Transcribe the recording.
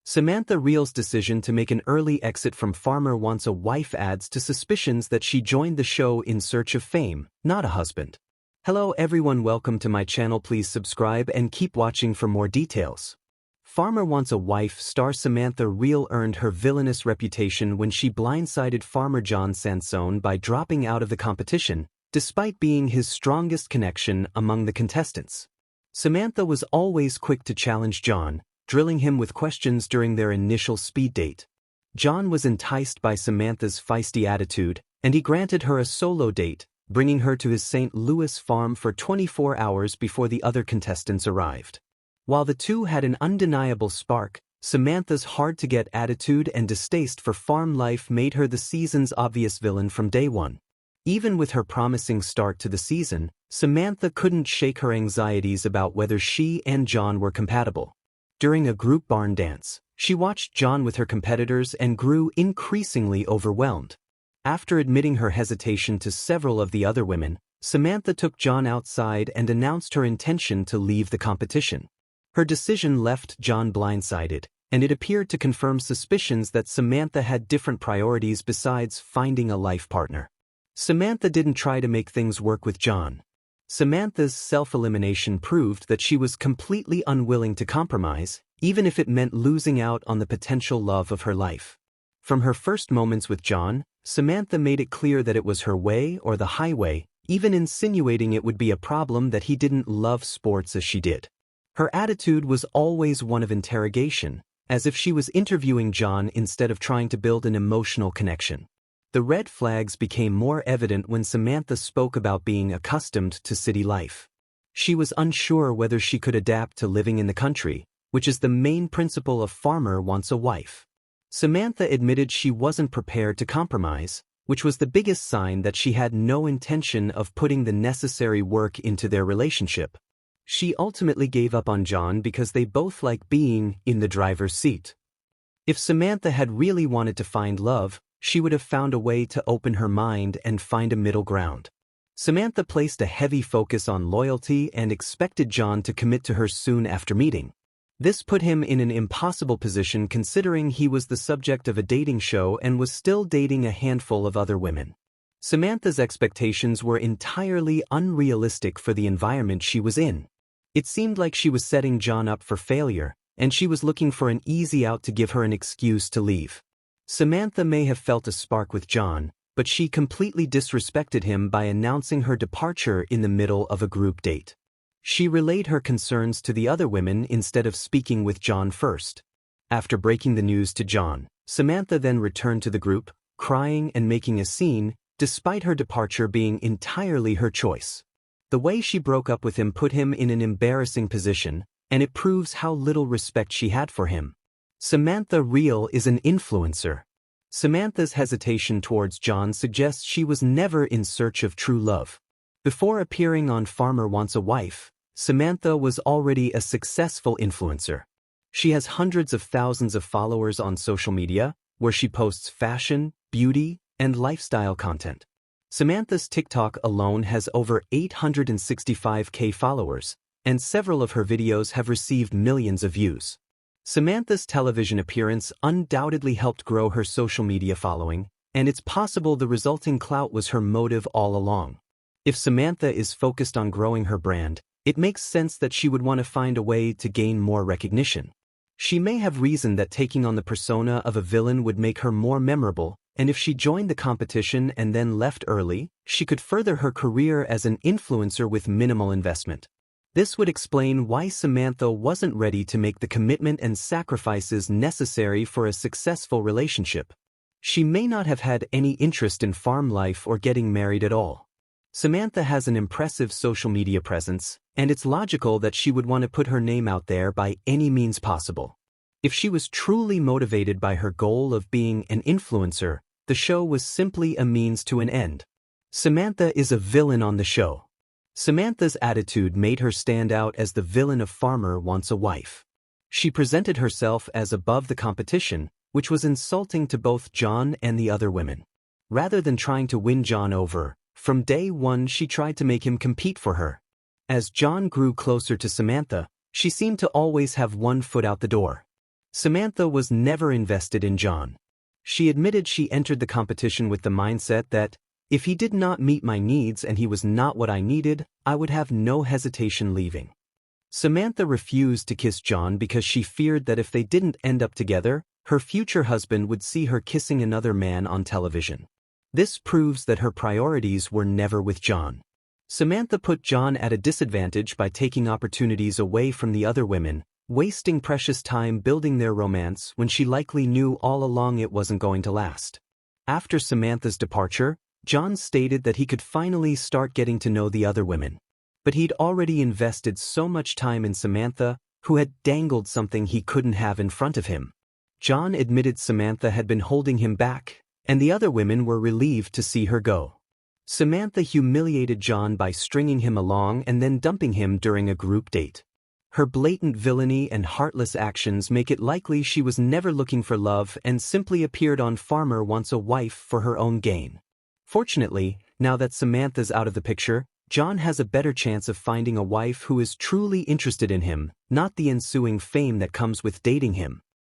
Samantha Riehl's decision to make an early exit from Farmer Wants a Wife adds to suspicions that she joined the show in search of fame, not a husband. Hello everyone, welcome to my channel. Please subscribe and keep watching for more details. Farmer Wants a Wife star Samantha Riehl earned her villainous reputation when she blindsided farmer John Sansone by dropping out of the competition, despite being his strongest connection among the contestants. Samantha was always quick to challenge John, drilling him with questions during their initial speed date. John was enticed by Samantha's feisty attitude, and he granted her a solo date, bringing her to his St. Louis farm for 24 hours before the other contestants arrived. While the two had an undeniable spark, Samantha's hard-to-get attitude and distaste for farm life made her the season's obvious villain from day one. Even with her promising start to the season, Samantha couldn't shake her anxieties about whether she and John were compatible. During a group barn dance, she watched John with her competitors and grew increasingly overwhelmed. After admitting her hesitation to several of the other women, Samantha took John outside and announced her intention to leave the competition. Her decision left John blindsided, and it appeared to confirm suspicions that Samantha had different priorities besides finding a life partner. Samantha didn't try to make things work with John. Samantha's self-elimination proved that she was completely unwilling to compromise, even if it meant losing out on the potential love of her life. From her first moments with John, Samantha made it clear that it was her way or the highway, even insinuating it would be a problem that he didn't love sports as she did. Her attitude was always one of interrogation, as if she was interviewing John instead of trying to build an emotional connection. The red flags became more evident when Samantha spoke about being accustomed to city life. She was unsure whether she could adapt to living in the country, which is the main principle of Farmer Wants a Wife. Samantha admitted she wasn't prepared to compromise, which was the biggest sign that she had no intention of putting the necessary work into their relationship. She ultimately gave up on John because they both like being in the driver's seat. If Samantha had really wanted to find love, she would have found a way to open her mind and find a middle ground. Samantha placed a heavy focus on loyalty and expected John to commit to her soon after meeting. This put him in an impossible position considering he was the subject of a dating show and was still dating a handful of other women. Samantha's expectations were entirely unrealistic for the environment she was in. It seemed like she was setting John up for failure, and she was looking for an easy out to give her an excuse to leave. Samantha may have felt a spark with John, but she completely disrespected him by announcing her departure in the middle of a group date. She relayed her concerns to the other women instead of speaking with John first. After breaking the news to John, Samantha then returned to the group, crying and making a scene, despite her departure being entirely her choice. The way she broke up with him put him in an embarrassing position, and it proves how little respect she had for him. Samantha Riehl is an influencer. Samantha's hesitation towards John suggests she was never in search of true love. Before appearing on Farmer Wants a Wife, Samantha was already a successful influencer. She has hundreds of thousands of followers on social media, where she posts fashion, beauty, and lifestyle content. Samantha's TikTok alone has over 865,000 followers, and several of her videos have received millions of views. Samantha's television appearance undoubtedly helped grow her social media following, and it's possible the resulting clout was her motive all along. If Samantha is focused on growing her brand, it makes sense that she would want to find a way to gain more recognition. She may have reasoned that taking on the persona of a villain would make her more memorable, and if she joined the competition and then left early, she could further her career as an influencer with minimal investment. This would explain why Samantha wasn't ready to make the commitment and sacrifices necessary for a successful relationship. She may not have had any interest in farm life or getting married at all. Samantha has an impressive social media presence, and it's logical that she would want to put her name out there by any means possible. If she was truly motivated by her goal of being an influencer, the show was simply a means to an end. Samantha is a villain on the show. Samantha's attitude made her stand out as the villain of Farmer Wants a Wife. She presented herself as above the competition, which was insulting to both John and the other women. Rather than trying to win John over, from day one she tried to make him compete for her. As John grew closer to Samantha, she seemed to always have one foot out the door. Samantha was never invested in John. She admitted she entered the competition with the mindset that, if he did not meet my needs and he was not what I needed, I would have no hesitation leaving. Samantha refused to kiss John because she feared that if they didn't end up together, her future husband would see her kissing another man on television. This proves that her priorities were never with John. Samantha put John at a disadvantage by taking opportunities away from the other women, wasting precious time building their romance when she likely knew all along it wasn't going to last. After Samantha's departure, John stated that he could finally start getting to know the other women. But he'd already invested so much time in Samantha, who had dangled something he couldn't have in front of him. John admitted Samantha had been holding him back, and the other women were relieved to see her go. Samantha humiliated John by stringing him along and then dumping him during a group date. Her blatant villainy and heartless actions make it likely she was never looking for love and simply appeared on Farmer Wants a Wife for her own gain. Fortunately, now that Samantha's out of the picture, John has a better chance of finding a wife who is truly interested in him, not the ensuing fame that comes with dating him.